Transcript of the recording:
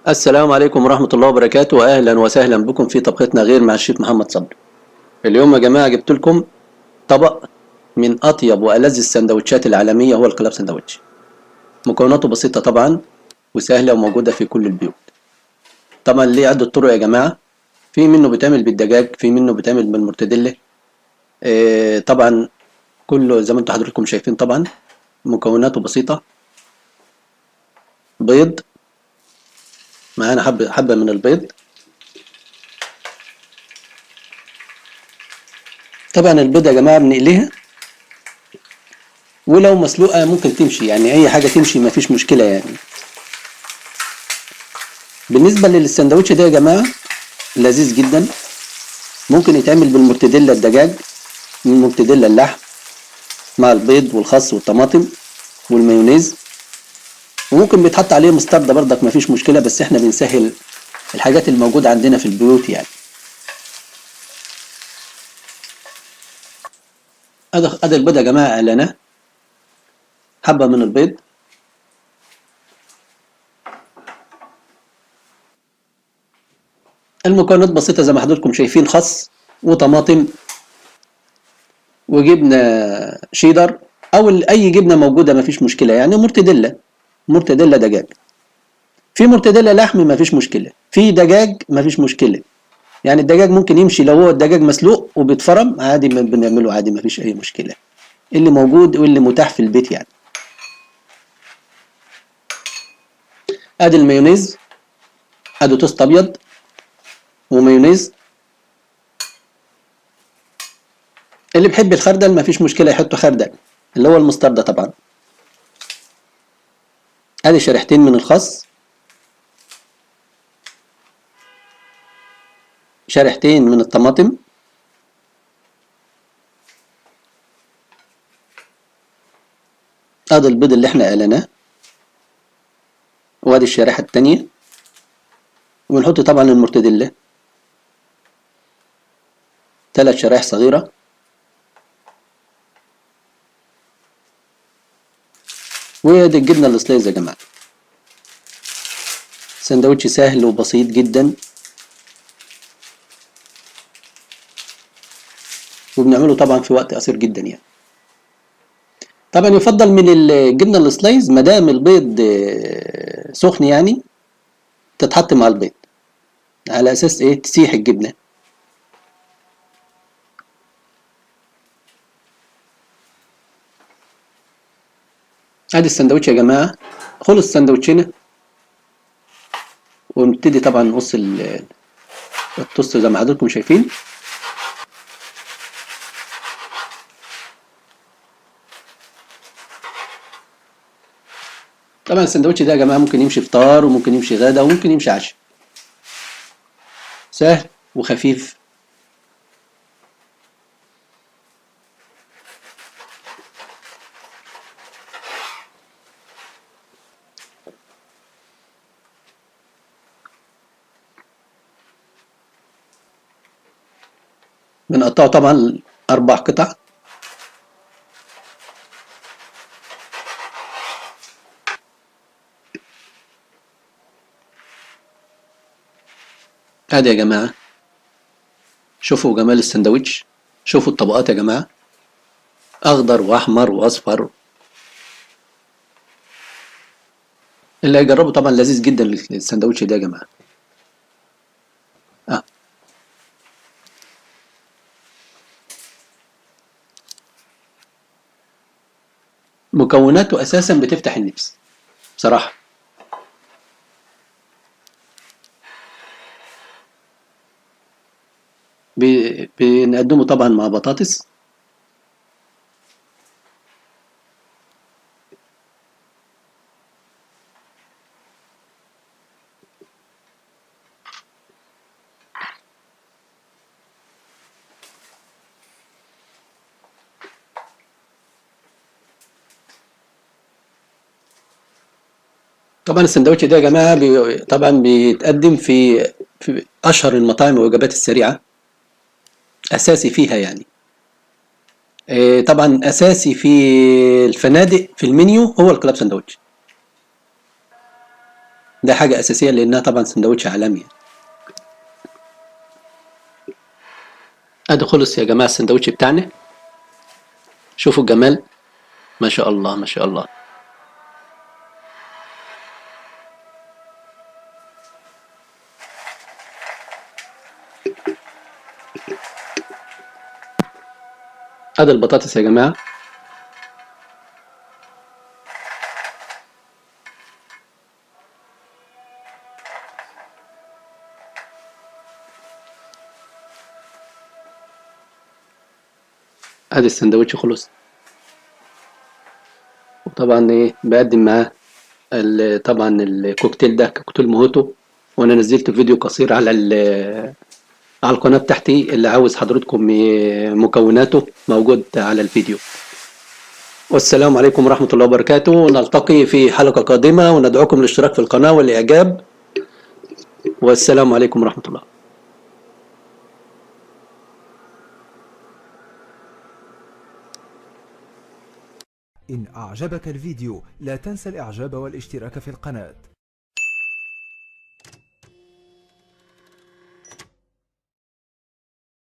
السلام عليكم ورحمة الله وبركاته، أهلا وسهلا بكم في طبختنا غير مع الشيف محمد صبري. اليوم يا جماعة جبت لكم طبق من أطيب وألذ السندوتشات العالمية، هو الكلاب سندوتش. مكوناته بسيطة طبعا وسهلة وموجودة في كل البيوت. طبعا ليه عدة طرق يا جماعة، في منه بيتعمل بالدجاج، في منه بيتعمل بالمرتديلا. طبعا كله زي ما انتم حضراتكم شايفين. طبعا مكوناته بسيطة. بيض، معانا حبة من البيض. طبعا البيض يا جماعة بنقليها، ولو مسلوقة ممكن تمشي، يعني أي حاجة تمشي مفيش مشكلة يعني. بالنسبة للسندوتش ده يا جماعة لذيذ جدا. ممكن يتعمل بالمرتديلا الدجاج، بالمرتديلا اللحم، مع البيض والخس والطماطم والمايونيز، وممكن بيتحط عليه مستردة برضك مفيش مشكلة، بس احنا بنسهل الحاجات الموجودة عندنا في البيوت يعني. ادي البيض يا جماعة قلناه، حبة من البيض، المكونات بسيطة زي ما حضراتكم شايفين: خس وطماطم وجبنة شيدر، أو أي جبنة موجودة مفيش مشكلة يعني. مرتديلا دجاج، في مرتديلا لحم مفيش مشكلة، في دجاج مفيش مشكلة. يعني الدجاج ممكن يمشي لو هو الدجاج مسلوق وبيتفرم عادي، بنعمله عادي مفيش أي مشكلة، اللي موجود واللي متاح في البيت يعني. ادي المايونيز، ادي توست ابيض ومايونيز. اللي بيحب الخردل مفيش مشكلة يحط خردل، اللي هو المستردة طبعا. ادي شريحتين من الخس، شريحتين من الطماطم، ادي البيض اللي احنا قلناه، وادي الشريحة التانية، ونحط طبعا المرتديلا 3 شرايح صغيرة، وادي الجبنة السلايز يا جماعة. سندوتش سهل وبسيط جدا، وبنعمله طبعا في وقت قصير جدا يعني. طبعا يفضل من الجبنة السلايز ما دام البيض سخن يعني، تتحط مع البيض على اساس ايه؟ تسيح الجبنة. ادي السندوتش يا جماعة، خلص سندوتشنا. ونبتدي طبعا نقص التوست زي ما حضراتكم شايفين. طبعا السندوتش ده يا جماعة ممكن يمشي فطار، وممكن يمشي غدا، وممكن يمشي عشاء. سهل وخفيف. بنقطعه طبعا 4 قطع. ادي يا جماعة، شوفوا جمال السندوتش، شوفوا الطبقات يا جماعة، اخضر واحمر واصفر. اللي هيجربه طبعا لذيذ جدا السندوتش ده يا جماعة. آه. مكوناته اساسا بتفتح النفس بصراحة. بنقدمه طبعا مع بطاطس. طبعا السندوتش ده يا جماعة طبعا بيتقدم في اشهر المطاعم والوجبات السريعة، اساسي فيها يعني. طبعا اساسي في الفنادق في المنيو هو الكلاب ساندوتش. ده حاجة أساسية لأنها طبعا سندوتش عالمي. أدي خلص يا جماعة السندوتش بتاعنا، شوفوا الجمال، ما شاء الله ما شاء الله. أدي البطاطس يا جماعة، أدي السندوتش خلص. وطبعا إيه بقدم معاه طبعا الكوكتيل ده كوكتيل موهوتو، وأنا نزلت فيديو قصير على على القناة بتاعتي، اللي عاوز حضرتكم مكوناته موجود على الفيديو. والسلام عليكم ورحمة الله وبركاته، نلتقي في حلقة قادمة، وندعوكم للاشتراك في القناة والإعجاب، والسلام عليكم ورحمة الله. إن أعجبك الفيديو لا تنسى الإعجاب والاشتراك في القناة.